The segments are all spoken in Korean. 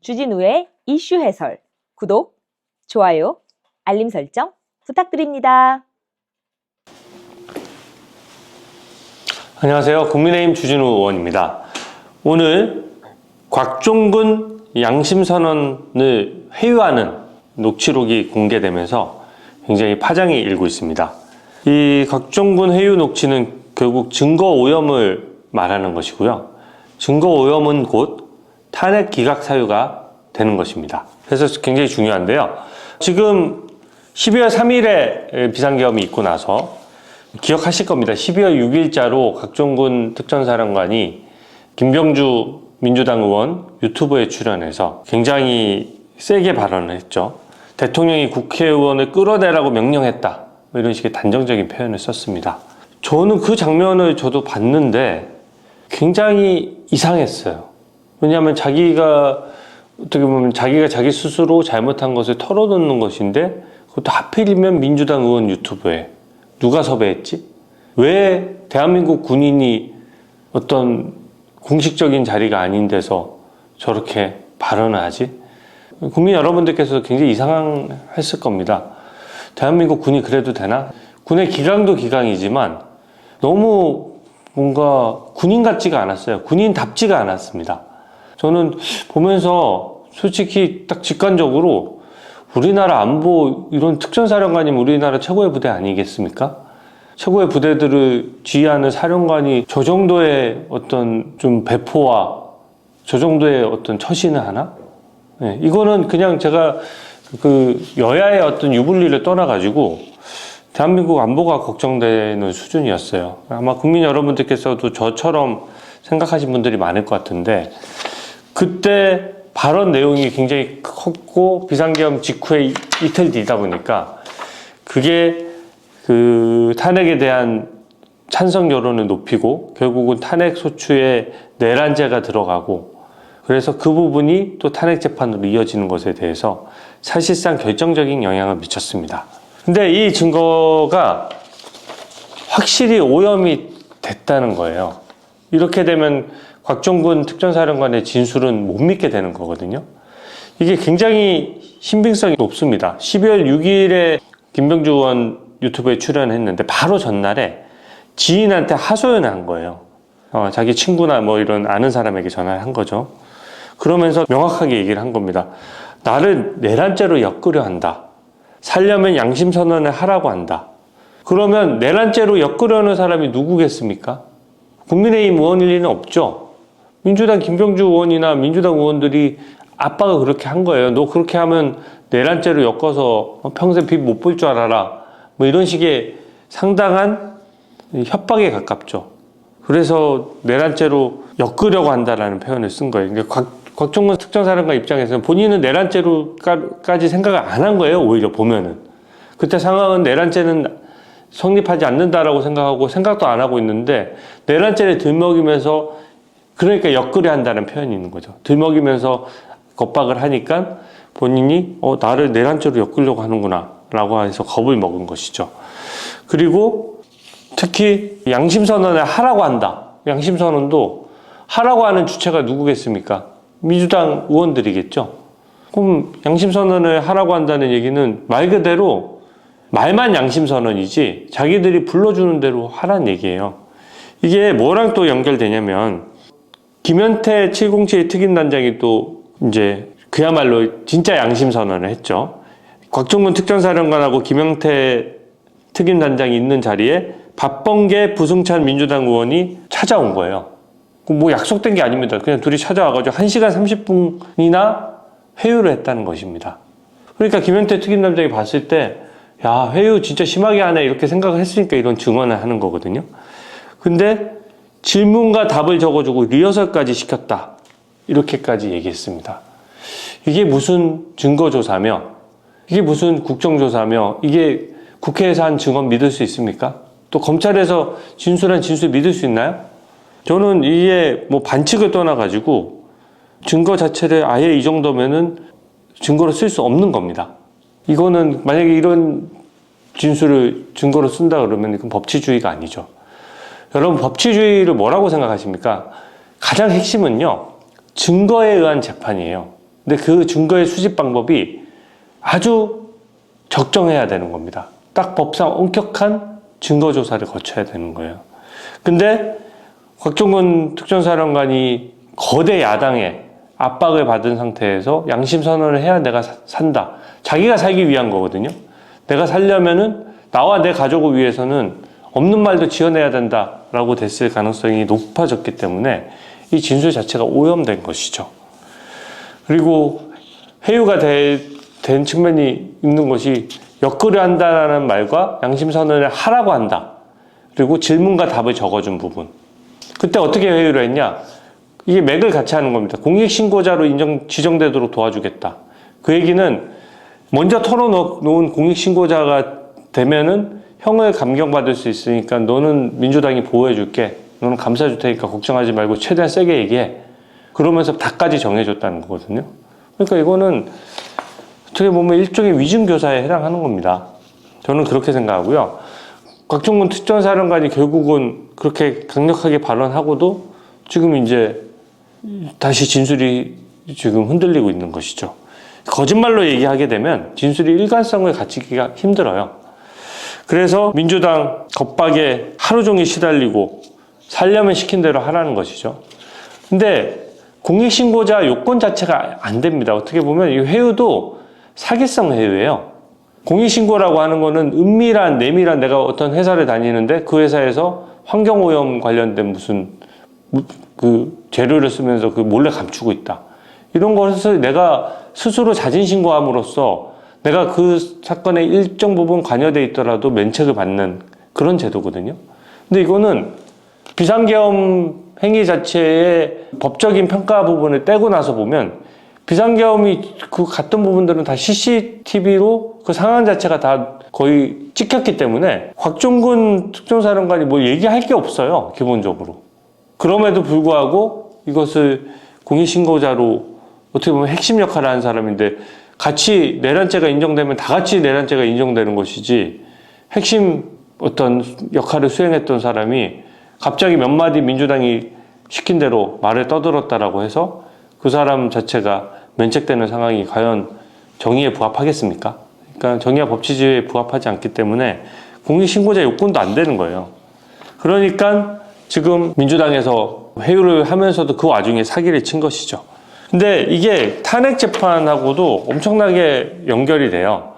주진우의 이슈 해설. 구독, 좋아요, 알림 설정 부탁드립니다. 안녕하세요. 국민의힘 주진우 의원입니다. 오늘 곽종근 양심선언을 회유하는 녹취록이 공개되면서 굉장히 파장이 일고 있습니다. 이 곽종근 회유 녹취는 결국 증거 오염을 말하는 것이고요. 증거 오염은 곧 탄핵 기각 사유가 되는 것입니다. 그래서 굉장히 중요한데요. 지금 12월 3일에 비상계엄이 있고 나서 기억하실 겁니다. 12월 6일자로 곽종근 특전사령관이 김병주 민주당 의원 유튜브에 출연해서 굉장히 세게 발언을 했죠. 대통령이 국회의원을 끌어내라고 명령했다. 이런 식의 단정적인 표현을 썼습니다. 저는 그 장면을 저도 봤는데 굉장히 이상했어요. 왜냐하면 자기가 어떻게 보면 자기가 자기 스스로 잘못한 것을 털어놓는 것인데 그것도 하필이면 민주당 의원 유튜브에 누가 섭외했지? 왜 대한민국 군인이 어떤 공식적인 자리가 아닌 데서 저렇게 발언을 하지? 국민 여러분들께서 굉장히 이상했을 겁니다. 대한민국 군이 그래도 되나? 군의 기강도 기강이지만 너무 뭔가 군인 같지가 않았어요. 군인답지가 않았습니다. 저는 보면서 솔직히 딱 직관적으로 우리나라 안보 이런 특전사령관이면 우리나라 최고의 부대 아니겠습니까? 최고의 부대들을 지휘하는 사령관이 저 정도의 어떤 좀 배포와 저 정도의 어떤 처신을 하나? 네, 이거는 그냥 제가 그 여야의 어떤 유불리를 떠나가지고 대한민국 안보가 걱정되는 수준이었어요. 아마 국민 여러분들께서도 저처럼 생각하신 분들이 많을 것 같은데 그때 발언 내용이 굉장히 컸고 비상계엄 직후에 이틀 뒤다 보니까 그게 그 탄핵에 대한 찬성 여론을 높이고 결국은 탄핵 소추에 내란죄가 들어가고 그래서 그 부분이 또 탄핵 재판으로 이어지는 것에 대해서 사실상 결정적인 영향을 미쳤습니다. 근데 이 증거가 확실히 오염이 됐다는 거예요. 이렇게 되면 곽종근 특전사령관의 진술은 못 믿게 되는 거거든요. 이게 굉장히 신빙성이 높습니다. 12월 6일에 김병주 의원 유튜브에 출연했는데 바로 전날에 지인한테 하소연을 한 거예요. 자기 친구나 뭐 이런 아는 사람에게 전화를 한 거죠. 그러면서 명확하게 얘기를 한 겁니다. 나를 내란죄로 엮으려 한다. 살려면 양심선언을 하라고 한다. 그러면 내란죄로 엮으려는 사람이 누구겠습니까? 국민의힘 의원일 리는 없죠. 민주당 김병주 의원이나 민주당 의원들이 압박을 그렇게 한 거예요. 너 그렇게 하면 내란죄로 엮어서 평생 빛 못 볼 줄 알아라. 뭐 이런 식의 상당한 협박에 가깝죠. 그래서 내란죄로 엮으려고 한다라는 표현을 쓴 거예요. 곽종근 특전사령관 입장에서는 본인은 내란죄로까지 생각을 안 한 거예요. 오히려 보면은. 그때 상황은 내란죄는 성립하지 않는다라고 생각하고 생각도 안 하고 있는데 내란죄를 들먹이면서 그러니까 엮으려 한다는 표현이 있는 거죠. 들먹이면서 겁박을 하니까 본인이 나를 내란죄로 엮으려고 하는구나 라고 해서 겁을 먹은 것이죠. 그리고 특히 양심선언을 하라고 한다. 양심선언도 하라고 하는 주체가 누구겠습니까? 민주당 의원들이겠죠. 그럼 양심선언을 하라고 한다는 얘기는 말 그대로 말만 양심선언이지 자기들이 불러주는 대로 하라는 얘기예요. 이게 뭐랑 또 연결되냐면 김현태 707 특임단장이 또 이제 그야말로 진짜 양심선언을 했죠. 곽종근 특전사령관하고 김현태 특임단장이 있는 자리에 박범계 부승찬 민주당 의원이 찾아온 거예요. 뭐 약속된 게 아닙니다. 그냥 둘이 찾아와가지고 1시간 30분이나 회유를 했다는 것입니다. 그러니까 김현태 특임단장이 봤을 때 야, 회유 진짜 심하게 하네 이렇게 생각을 했으니까 이런 증언을 하는 거거든요. 근데 질문과 답을 적어주고 리허설까지 시켰다. 이렇게까지 얘기했습니다. 이게 무슨 증거조사며 이게 무슨 국정조사며 이게 국회에서 한 증언 믿을 수 있습니까? 또 검찰에서 진술한 진술 믿을 수 있나요? 저는 이게 뭐 반칙을 떠나가지고 증거 자체를 아예 이 정도면은 증거로 쓸 수 없는 겁니다. 이거는 만약에 이런 진술을 증거로 쓴다 그러면 이건 법치주의가 아니죠. 여러분 법치주의를 뭐라고 생각하십니까? 가장 핵심은요, 증거에 의한 재판이에요. 근데 그 증거의 수집 방법이 아주 적정해야 되는 겁니다. 딱 법상 엄격한 증거 조사를 거쳐야 되는 거예요. 근데 곽종근 특전사령관이 거대 야당의 압박을 받은 상태에서 양심 선언을 해야 내가 산다. 자기가 살기 위한 거거든요. 내가 살려면은 나와 내 가족을 위해서는 없는 말도 지어내야 된다라고 됐을 가능성이 높아졌기 때문에 이 진술 자체가 오염된 것이죠. 그리고 회유가 된 측면이 있는 것이 엮으려 한다는 말과 양심 선언을 하라고 한다. 그리고 질문과 답을 적어준 부분. 그때 어떻게 회유를 했냐? 이게 맥을 같이 하는 겁니다. 공익신고자로 지정되도록 도와주겠다. 그 얘기는 먼저 털어놓은 공익신고자가 되면은 형을 감경받을 수 있으니까 너는 민주당이 보호해줄게. 너는 감싸줄 테니까 걱정하지 말고 최대한 세게 얘기해. 그러면서 답까지 정해줬다는 거거든요. 그러니까 이거는 어떻게 보면 일종의 위증교사에 해당하는 겁니다. 저는 그렇게 생각하고요. 곽종근 특전사령관이 결국은 그렇게 강력하게 발언하고도 지금 이제 다시 진술이 지금 흔들리고 있는 것이죠. 거짓말로 얘기하게 되면 진술이 일관성을 갖추기가 힘들어요. 그래서 민주당 겁박에 하루 종일 시달리고 살려면 시킨 대로 하라는 것이죠. 근데 공익신고자 요건 자체가 안 됩니다. 어떻게 보면 이 회유도 사기성 회유예요. 공익신고라고 하는 거는 은밀한, 내밀한 내가 어떤 회사를 다니는데 그 회사에서 환경오염 관련된 무슨 그 재료를 쓰면서 그 몰래 감추고 있다. 이런 것을 내가 스스로 자진신고함으로써 내가 그 사건에 일정 부분 관여돼 있더라도 면책을 받는 그런 제도거든요. 근데 이거는 비상계엄 행위 자체의 법적인 평가 부분을 떼고 나서 보면 비상계엄이 그 갔던 부분들은 다 CCTV로 그 상황 자체가 다 거의 찍혔기 때문에 곽종근 특전사령관이 뭐 얘기할 게 없어요. 기본적으로. 그럼에도 불구하고 이것을 공익신고자로 어떻게 보면 핵심 역할을 하는 사람인데 같이 내란죄가 인정되면 다 같이 내란죄가 인정되는 것이지 핵심 어떤 역할을 수행했던 사람이 갑자기 몇 마디 민주당이 시킨 대로 말을 떠들었다라고 해서 그 사람 자체가 면책되는 상황이 과연 정의에 부합하겠습니까? 그러니까 정의와 법치주의에 부합하지 않기 때문에 공익신고자 요건도 안 되는 거예요. 그러니까 지금 민주당에서 회유를 하면서도 그 와중에 사기를 친 것이죠. 근데 이게 탄핵 재판하고도 엄청나게 연결이 돼요.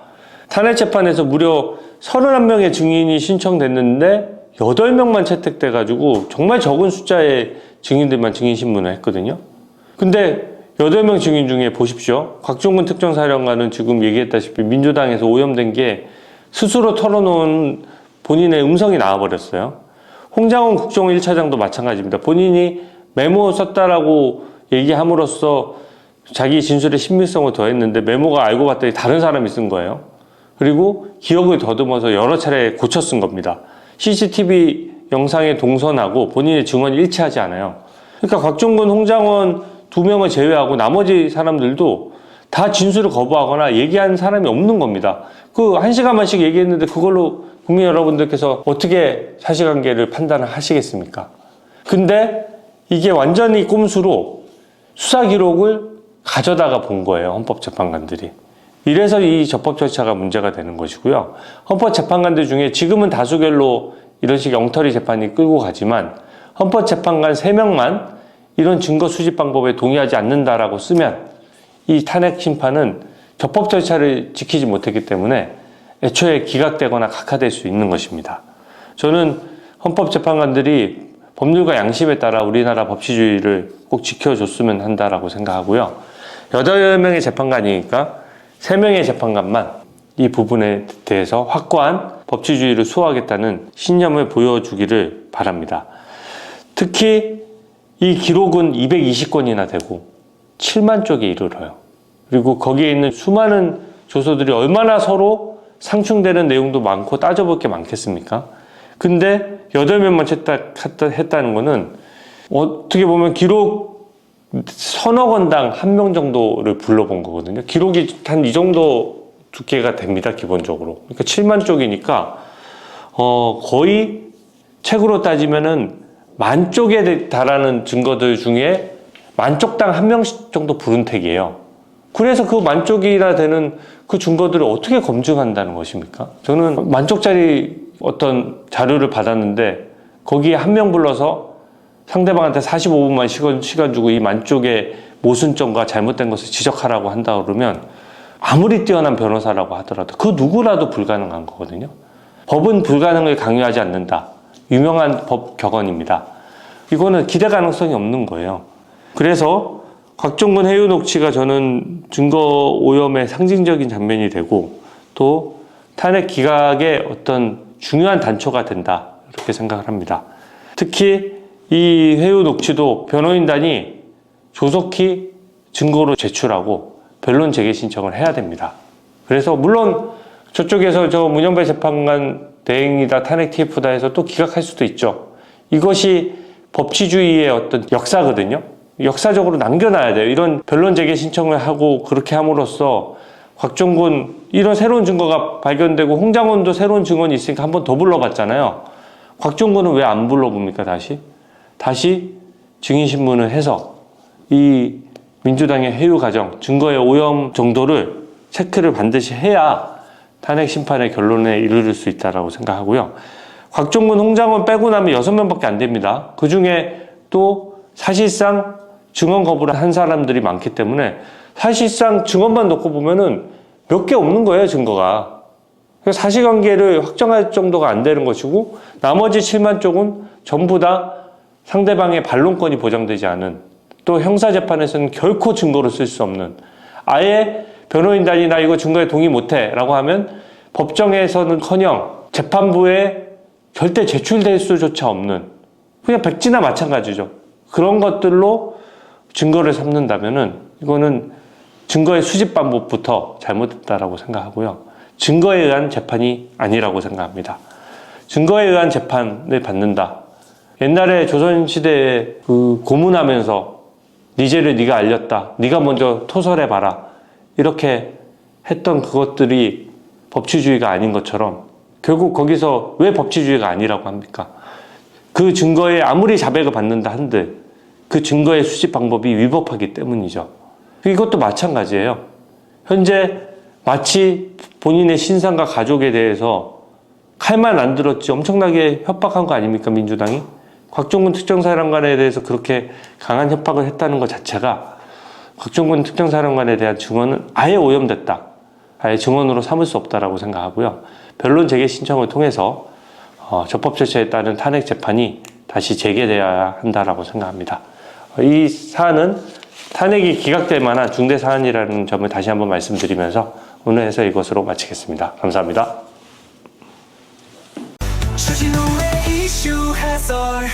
탄핵 재판에서 무려 31명의 증인이 신청됐는데 8명만 채택돼가지고 정말 적은 숫자의 증인들만 증인신문을 했거든요. 근데 8명 증인 중에 보십시오. 곽종근 특전사령관은 지금 얘기했다시피 민주당에서 오염된 게 스스로 털어놓은 본인의 음성이 나와버렸어요. 홍장원 국정원 1차장도 마찬가지입니다. 본인이 메모 썼다라고 얘기함으로써 자기 진술의 신빙성을 더했는데 메모가 알고 봤더니 다른 사람이 쓴 거예요. 그리고 기억을 더듬어서 여러 차례 고쳐 쓴 겁니다. CCTV 영상에 동선하고 본인의 증언이 일치하지 않아요. 그러니까 곽종근, 홍장원 2명을 제외하고 나머지 사람들도 다 진술을 거부하거나 얘기하는 사람이 없는 겁니다. 그 1시간만씩 얘기했는데 그걸로 국민 여러분들께서 어떻게 사실관계를 판단을 하시겠습니까? 근데 이게 완전히 꼼수로 수사 기록을 가져다가 본 거예요. 헌법재판관들이. 이래서 이 적법 절차가 문제가 되는 것이고요. 헌법재판관들 중에 지금은 다수결로 이런 식의 엉터리 재판이 끌고 가지만 헌법재판관 3명만 이런 증거 수집 방법에 동의하지 않는다라고 쓰면 이 탄핵 심판은 적법 절차를 지키지 못했기 때문에 애초에 기각되거나 각하될 수 있는 것입니다. 저는 헌법재판관들이 법률과 양심에 따라 우리나라 법치주의를 꼭 지켜줬으면 한다라고 생각하고요. 8명의 재판관이니까 3명의 재판관만 이 부분에 대해서 확고한 법치주의를 수호하겠다는 신념을 보여주기를 바랍니다. 특히 이 기록은 220건이나 되고 7만 쪽에 이르러요. 그리고 거기에 있는 수많은 조서들이 얼마나 서로 상충되는 내용도 많고 따져볼 게 많겠습니까? 근데 8명만 채택했다는 거는 어떻게 보면 기록 서너 건당 1명 정도를 불러본 거거든요. 기록이 한 이 정도 두께가 됩니다, 기본적으로. 그러니까 7만 쪽이니까 거의 책으로 따지면은 만쪽에 달하는 증거들 중에 만쪽당 한 명씩 정도 불운택이에요. 그래서 그 만쪽이나 되는 그 증거들을 어떻게 검증한다는 것입니까? 저는 만쪽짜리 어떤 자료를 받았는데 거기에 한 명 불러서 상대방한테 45분만 시간 주고 이 만쪽의 모순점과 잘못된 것을 지적하라고 한다 그러면 아무리 뛰어난 변호사라고 하더라도 그 누구라도 불가능한 거거든요. 법은 불가능을 강요하지 않는다. 유명한 법 격언입니다. 이거는 기대 가능성이 없는 거예요. 그래서 곽종근 해유 녹취가 저는 증거 오염의 상징적인 장면이 되고 또 탄핵 기각의 어떤 중요한 단초가 된다. 이렇게 생각을 합니다. 특히 이 해유 녹취도 변호인단이 조속히 증거로 제출하고 변론 재개 신청을 해야 됩니다. 그래서 물론 저쪽에서 저 문영배 재판관 대행이다 탄핵 TF다 해서 또 기각할 수도 있죠. 이것이 법치주의의 어떤 역사거든요. 역사적으로 남겨놔야 돼요. 이런 변론 재개 신청을 하고 그렇게 함으로써 곽종근 이런 새로운 증거가 발견되고 홍장원도 새로운 증언이 있으니까 한 번 더 불러봤잖아요. 곽종근은 왜 안 불러봅니까? 다시 증인신문을 해서 이 민주당의 해유 과정, 증거의 오염 정도를 체크를 반드시 해야 탄핵 심판의 결론에 이르를 수 있다고 생각하고요. 곽종근, 홍장원 빼고 나면 6명밖에 안 됩니다. 그 중에 또 사실상 증언 거부를 한 사람들이 많기 때문에 사실상 증언만 놓고 보면은 몇 개 없는 거예요, 증거가. 사실관계를 확정할 정도가 안 되는 것이고 나머지 7만 쪽은 전부 다 상대방의 반론권이 보장되지 않은 또 형사재판에서는 결코 증거로 쓸 수 없는 아예 변호인단이 나 이거 증거에 동의 못해 라고 하면 법정에서는커녕 재판부에 절대 제출될 수조차 없는 그냥 백지나 마찬가지죠. 그런 것들로 증거를 삼는다면은 이거는 증거의 수집 방법부터 잘못됐다라고 생각하고요. 증거에 의한 재판이 아니라고 생각합니다. 증거에 의한 재판을 받는다. 옛날에 조선시대에 그 고문하면서 네 죄를 네가 알렸다. 네가 먼저 토설해봐라. 이렇게 했던 그것들이 법치주의가 아닌 것처럼 결국 거기서 왜 법치주의가 아니라고 합니까? 그 증거에 아무리 자백을 받는다 한들 그 증거의 수집 방법이 위법하기 때문이죠. 이것도 마찬가지예요. 현재 마치 본인의 신상과 가족에 대해서 칼만 안 들었지 엄청나게 협박한 거 아닙니까, 민주당이? 곽종근 특정사령관에 대해서 그렇게 강한 협박을 했다는 것 자체가 곽종근 특정사령관에 대한 증언은 아예 오염됐다. 아예 증언으로 삼을 수 없다라고 생각하고요. 변론 재개 신청을 통해서 적법 절차에 따른 탄핵 재판이 다시 재개되어야 한다라고 생각합니다. 이 사안은 탄핵이 기각될 만한 중대 사안이라는 점을 다시 한번 말씀드리면서 오늘 해서 이것으로 마치겠습니다. 감사합니다. 추진호의 이슈 해설